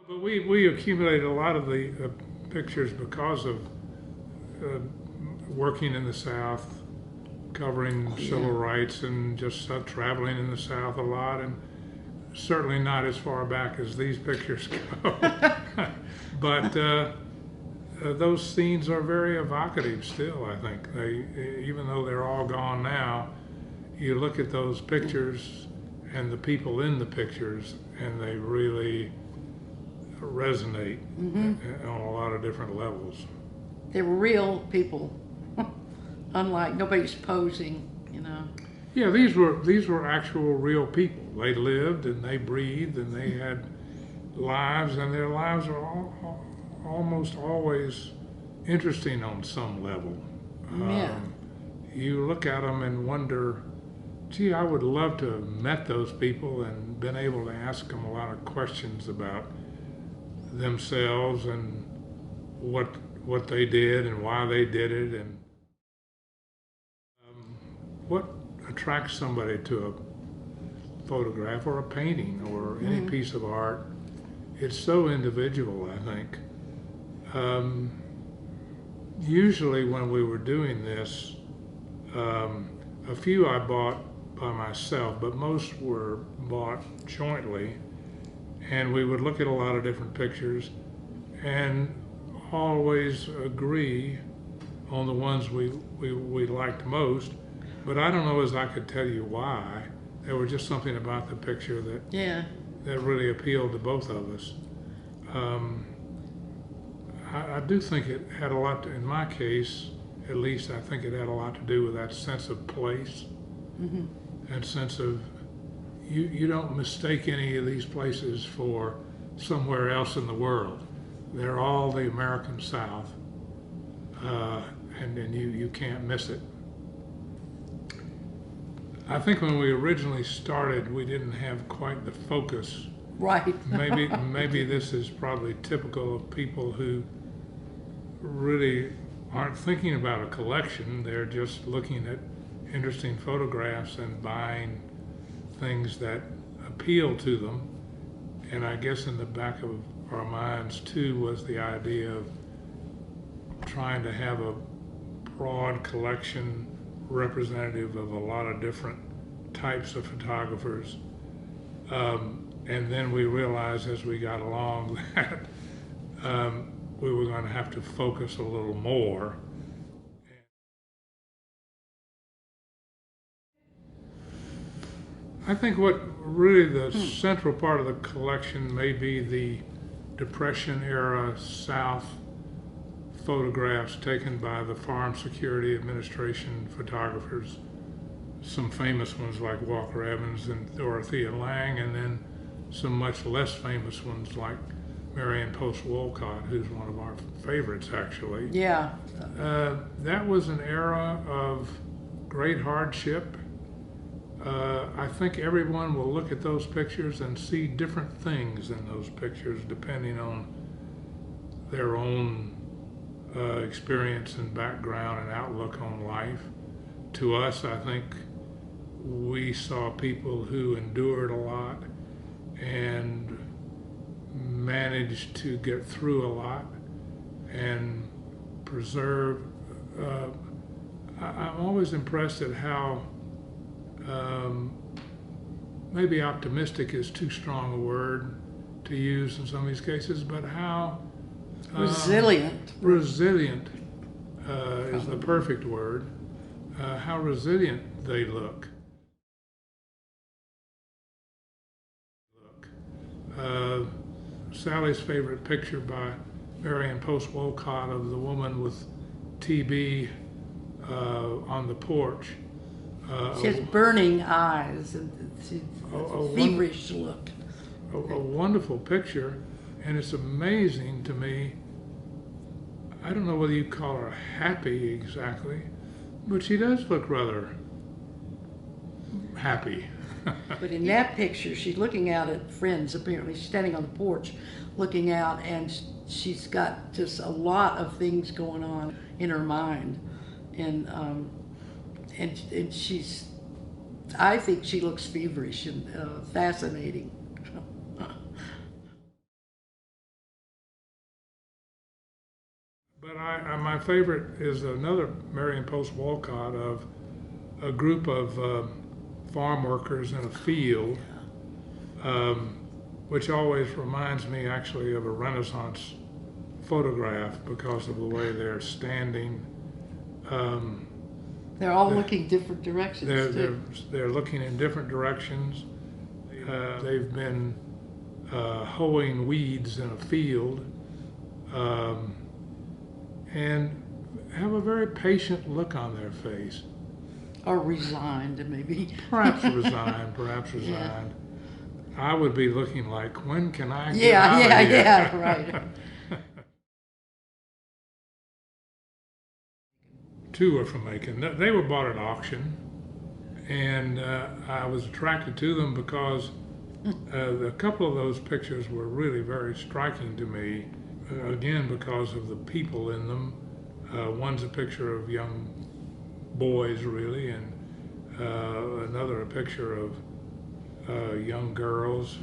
But we accumulated a lot of the pictures because of uh, working in the South, covering civil rights, and just traveling in the South a lot, and certainly not as far back as these pictures go. But those scenes are very evocative still, I think. Even though they're all gone now, you look at those pictures and the people in the pictures, and they really resonate on a lot of different levels. They were real people, unlike nobody's posing, you know. Yeah, these were actual real people. They lived and they breathed and they had lives, and their lives are almost always interesting on some level. Yeah. You look at them and wonder, gee, I would love to have met those people and been able to ask them a lot of questions about themselves and what they did and why they did it, and what attracts somebody to a photograph or a painting or any piece of art. It's so individual, I think. Usually when we were doing this, a few I bought by myself, but most were bought jointly, and we would look at a lot of different pictures and always agree on the ones we liked most. But I don't know as I could tell you why. There was just something about the picture that really appealed to both of us. I do think it had a lot to, in my case, at least I think it had a lot to do with that sense of place, that sense of you don't mistake any of these places for somewhere else in the world. They're all the American South, and you can't miss it. I think when we originally started, we didn't have quite the focus. Right. Maybe this is probably typical of people who really aren't thinking about a collection. They're just looking at interesting photographs and buying things that appeal to them. And I guess in the back of our minds too was the idea of trying to have a broad collection representative of a lot of different types of photographers. And then we realized as we got along that we were going to have to focus a little more. I think what really the central part of the collection may be the Depression era South photographs taken by the Farm Security Administration photographers, some famous ones like Walker Evans and Dorothea Lange, and then some much less famous ones like Marion Post Wolcott, who's one of our favorites actually. Yeah. That was an era of great hardship. I think everyone will look at those pictures and see different things in those pictures depending on their own experience and background and outlook on life. To us, I think we saw people who endured a lot and managed to get through a lot and preserve. I'm always impressed at how maybe optimistic is too strong a word to use in some of these cases, but how Resilient. Resilient is the perfect word. How resilient they look. Sally's favorite picture by Marion Post Wolcott of the woman with TB on the porch. She has burning eyes and she's feverish look. A wonderful picture, and it's amazing to me. I don't know whether you call her happy exactly, but she does look rather happy. But in that picture, she's looking out at friends, apparently. She's standing on the porch looking out, and she's got just a lot of things going on in her mind. And she's, I think she looks feverish and fascinating. favorite is another Marion Post Walcott of a group of farm workers in a field, which always reminds me actually of a Renaissance photograph because of the way they're standing. They're all looking different directions. They're looking in different directions. They've been hoeing weeds in a field, and have a very patient look on their face. Or resigned, maybe. Perhaps resigned, perhaps resigned. Yeah. I would be looking like, when can I get out of here? Yeah, right. Two are from Macon. They were bought at auction, and I was attracted to them because a couple of those pictures were really very striking to me, again because of the people in them. One's a picture of young boys, really, and another a picture of young girls.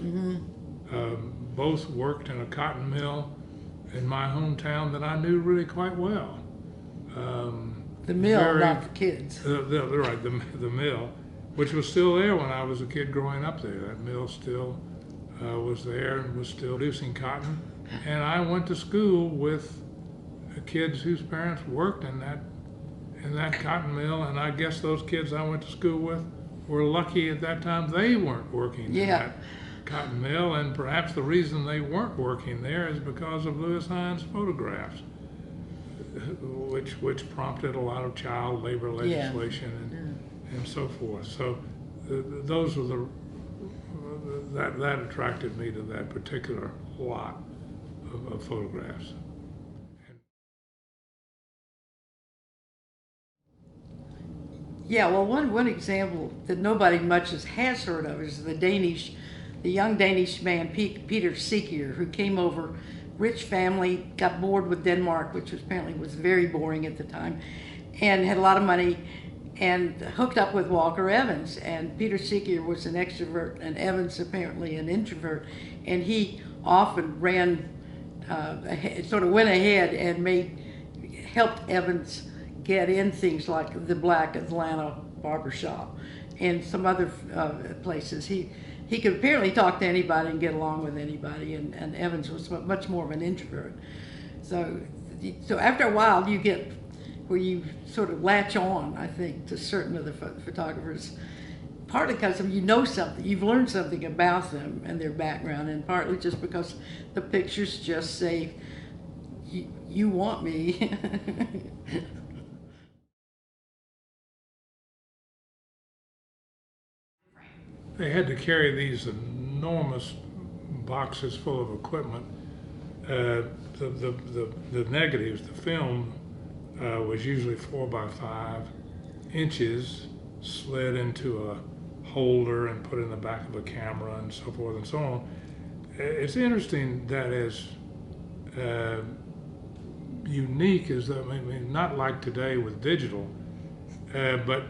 Both worked in a cotton mill in my hometown that I knew really quite well. The mill, not the kids. Right, the mill, which was still there when I was a kid growing up there. That mill still was there and was still producing cotton. And I went to school with kids whose parents worked in that cotton mill, and I guess those kids I went to school with were lucky at that time they weren't working in that cotton mill, and perhaps the reason they weren't working there is because of Lewis Hines' photographs, which prompted a lot of child labor legislation and so forth. So those were that attracted me to that particular lot of photographs. Yeah, well, one example that nobody much has heard of is the young Danish man, Peter Seekier, who came over, rich family, got bored with Denmark, which apparently was very boring at the time, and had a lot of money, and hooked up with Walker Evans. And Peter Seekier was an extrovert, and Evans apparently an introvert, and he often ran, sort of went ahead and helped Evans get in things like the Black Atlanta Barbershop and some other places. He could apparently talk to anybody and get along with anybody, and Evans was much more of an introvert. So after a while, you get where you sort of latch on, I think, to certain of the photographers, partly because you know something, you've learned something about them and their background, and partly just because the pictures just say, you want me. They had to carry these enormous boxes full of equipment. The negatives, the film, was usually 4 by 5 inches, slid into a holder and put in the back of a camera and so forth and so on. It's interesting that as unique as that, I mean, not like today with digital, but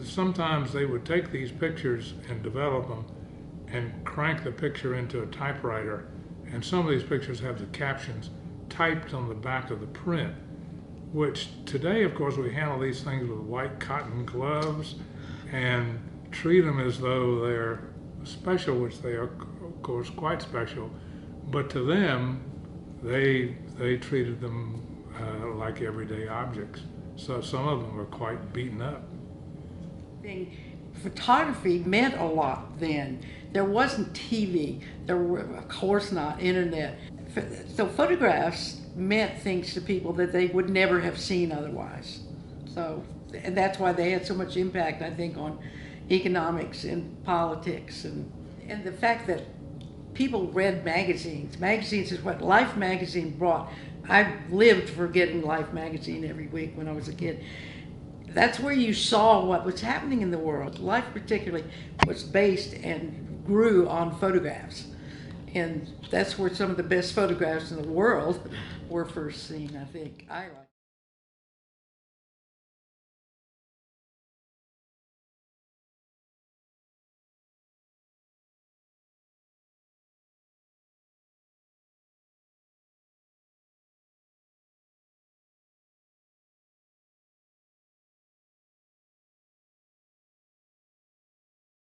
sometimes they would take these pictures and develop them and crank the picture into a typewriter, and some of these pictures have the captions typed on the back of the print, which today, of course, we handle these things with white cotton gloves and treat them as though they're special, which they are, of course, quite special, but to them, they treated them like everyday objects. So some of them were quite beaten up. Photography meant a lot then. There wasn't TV, there were, of course not, internet. So photographs meant things to people that they would never have seen otherwise. So, and that's why they had so much impact, I think, on economics and politics, and the fact that people read magazines. Magazines is what Life magazine brought. I lived for getting Life magazine every week when I was a kid. That's where you saw what was happening in the world. Life particularly was based and grew on photographs. And that's where some of the best photographs in the world were first seen, I think. I like